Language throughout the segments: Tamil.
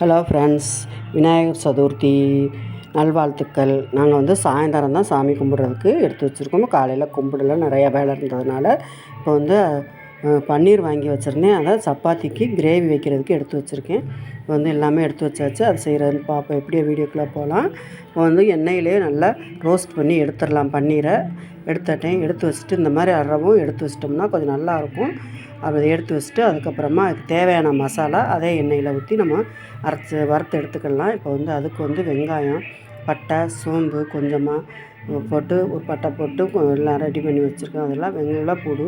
ஹலோ ஃப்ரெண்ட்ஸ், விநாயகர் சதுர்த்தி நல்வாழ்த்துக்கள். நாங்கள் சாயந்தரம் தான் சாமி கும்பிட்றதுக்கு எடுத்து வச்சுருக்கோம். காலையில் கும்பிடல, நிறையா வேலை இருந்ததுனால இப்போ பன்னீர் வாங்கி வச்சுருந்தேன். அதை சப்பாத்திக்கு கிரேவி வைக்கிறதுக்கு எடுத்து வச்சுருக்கேன். இப்போ எல்லாமே எடுத்து வச்சாச்சு. அது செய்கிறதுன்னு பார்ப்போம். எப்படியோ வீடியோக்குள்ளே போகலாம். இப்போ எண்ணெயிலே நல்லா ரோஸ்ட் பண்ணி எடுத்துடலாம். பன்னீரை எடுத்து வச்சுட்டு இந்த மாதிரி அறவும் எடுத்து வச்சிட்டோம்னா கொஞ்சம் நல்லாயிருக்கும். அதை எடுத்து வச்சுட்டு அதுக்கப்புறமா அதுக்கு தேவையான மசாலா அதே எண்ணெயில் ஊற்றி நம்ம வறுத்து எடுத்துக்கலாம். இப்போ அதுக்கு வெங்காயம், பட்டை, சோம்பு கொஞ்சமாக போட்டு ஒரு பட்டை போட்டு எல்லாம் ரெடி பண்ணி வச்சுருக்கேன். அதெல்லாம் வெள்ளைப்பூடு,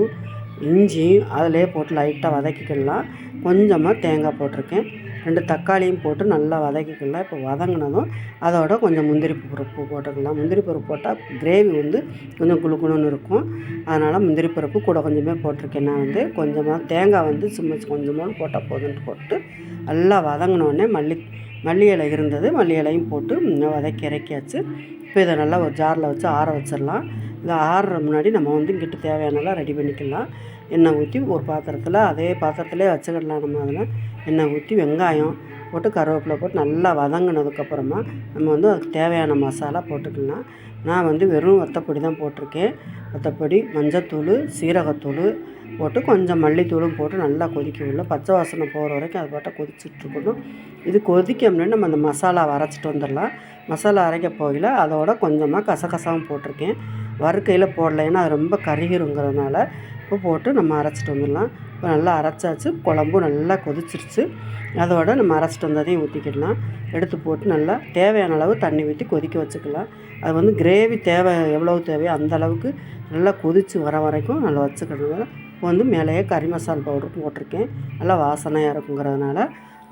இஞ்சி அதிலே போட்டு லைட்டாக வதக்கிக்கலாம். கொஞ்சமாக தேங்காய் போட்டிருக்கேன். 2 தக்காளியும் போட்டு நல்லா வதக்கிக்கலாம். இப்போ வதங்கினதும் அதோட கொஞ்சம் முந்திரி பருப்பு போட்டுக்கலாம். முந்திரி பருப்பு போட்டால் கிரேவி கொஞ்சம் குழுக்குணுன்னு இருக்கும். அதனால் முந்திரி பருப்பு கூட கொஞ்சமே போட்டிருக்கேன். நான் கொஞ்சமாக தேங்காய் சும்மா கொஞ்சமாக போட்டால் போதுன்ட்டு போட்டு நல்லா வதங்கினோடனே மல்லி இலை இருந்தது. மல்லி இலையும் போட்டு வதக்கி இறக்கியாச்சு. இப்போ இதை நல்லா ஒரு ஜாரில் வச்சு ஆற வச்சிடலாம். இதை ஆறுற முன்னாடி நம்ம இங்கிட்டு தேவையானலாம் ரெடி பண்ணிக்கலாம். எண்ணெய் ஊற்றி ஒரு பாத்திரத்தில் அதே பாத்திரத்திலே வச்சுக்கிடலாம். நம்ம அதில் எண்ணெய் ஊற்றி வெங்காயம் போட்டு கருவேப்பிலை போட்டு நல்லா வதங்கினதுக்கப்புறமா நம்ம அதுக்கு தேவையான மசாலா போட்டுக்கலாம். நான் வெறும் வத்தப்பொடி தான் போட்டிருக்கேன். வத்தப்பொடி, மஞ்சத்தூள், சீரகத்தூள் போட்டு கொஞ்சம் மல்லித்தூளும் போட்டு நல்லா கொதிக்க விடல. பச்சை வாசனை போகிற வரைக்கும் அது பாட்டை கொதிச்சுட்ருக்கணும். இது கொதிக்க முன்னாடி நம்ம அந்த மசாலாவை அரைச்சிட்டு வந்துடலாம். மசாலா அரைக்க போகல அதோட கொஞ்சமாக கசகசாவும் போட்டிருக்கேன். வறுக்கையில் போடலை, ஏன்னா அது ரொம்ப கருகிருங்கிறதுனால. இப்போ போட்டு நம்ம அரைச்சிட்டு வந்துடலாம். இப்போ நல்லா அரைச்சாச்சு. குழம்பும் நல்லா கொதிச்சிருச்சு. அதோட நம்ம அரைச்சிட்டு வந்ததையும் ஊற்றிக்கிடலாம். எடுத்து போட்டு நல்லா தேவையான அளவு தண்ணி ஊற்றி கொதிக்க வச்சுக்கலாம். அது கிரேவி எவ்வளோ தேவையோ அந்தளவுக்கு நல்லா கொதித்து வர வரைக்கும் நல்லா வச்சுக்கிடுங்க. இப்போ மேலேயே கறி மசால் பவுடர் போட்டிருக்கேன். நல்லா வாசனையாக இருக்குங்கிறதுனால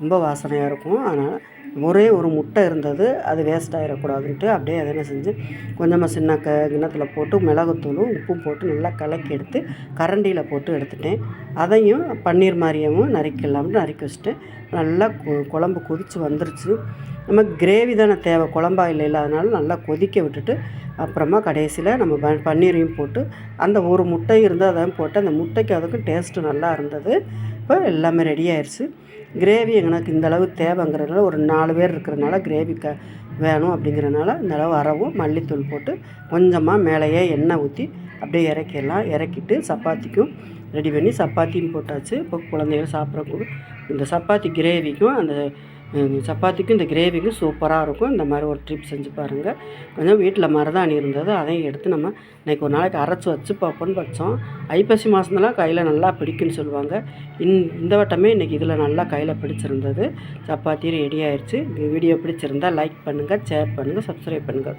ரொம்ப வாசனையாக இருக்கும். அதனால் ஒரே ஒரு முட்டை இருந்தது, அது வேஸ்ட் ஆகிடக்கூடாதுன்ட்டு அப்படியே அதை என்ன செஞ்சு கொஞ்சமாக சின்ன கிண்ணத்தில் போட்டு மிளகுத்தூளும் உப்பும் போட்டு நல்லா கலக்கி எடுத்து கரண்டியில் போட்டு எடுத்துட்டேன். அதையும் பன்னீர் மாதிரியும் நறுக்கலாம்னு நறுக்கி வச்சுட்டு நல்லா குழம்பு கொதித்து வந்துருச்சு. நம்ம கிரேவி தானே தேவை, குழம்பா இல்லை, அதனால நல்லா கொதிக்க விட்டுட்டு அப்புறமா கடைசியில் நம்ம பன்னீரையும் போட்டு அந்த ஒரு முட்டை இருந்தால் அதையும் போட்டு அந்த முட்டைக்கு அதுக்கும் டேஸ்ட்டு நல்லா இருந்தது. இப்போ எல்லாமே ரெடி ஆயிடுச்சு. கிரேவி எனக்கு இந்தளவு தேவைங்கிறதுனால ஒரு 4 பேர் இருக்கிறனால கிரேவி வேணும் அப்படிங்கிறனால இந்தளவு அரவும் மல்லித்தூள் போட்டு கொஞ்சமாக மேலேயே எண்ணெய் ஊற்றி அப்படியே இறக்கிடலாம். இறக்கிட்டு சப்பாத்திக்கும் ரெடி பண்ணி சப்பாத்தியும் போட்டாச்சு. இப்போ குழந்தைகள் சாப்பிட்றக்கூட இந்த சப்பாத்தி கிரேவிக்கும் சப்பாத்திக்கும் இந்த கிரேவிக்கும் சூப்பராக இருக்கும். இந்த மாதிரி ஒரு ட்ரிப் செஞ்சு பாருங்கள். கொஞ்சம் வீட்டில் மருதாணி இருந்தது, அதையும் எடுத்து நம்ம இன்றைக்கி ஒரு நாளைக்கு அரைச்சி வச்சு பார்ப்போன்னு வச்சோம். ஐப்பசி மாதம்லாம் கையில் நல்லா பிடிக்குன்னு சொல்லுவாங்க. இந்த வட்டமே இன்றைக்கி இதில் நல்லா கையில் பிடிச்சிருந்தது. சப்பாத்தி ரெடி ஆயிடுச்சு. வீடியோ பிடிச்சிருந்தால் லைக் பண்ணுங்கள், ஷேர் பண்ணுங்கள், சப்ஸ்கிரைப் பண்ணுங்கள்.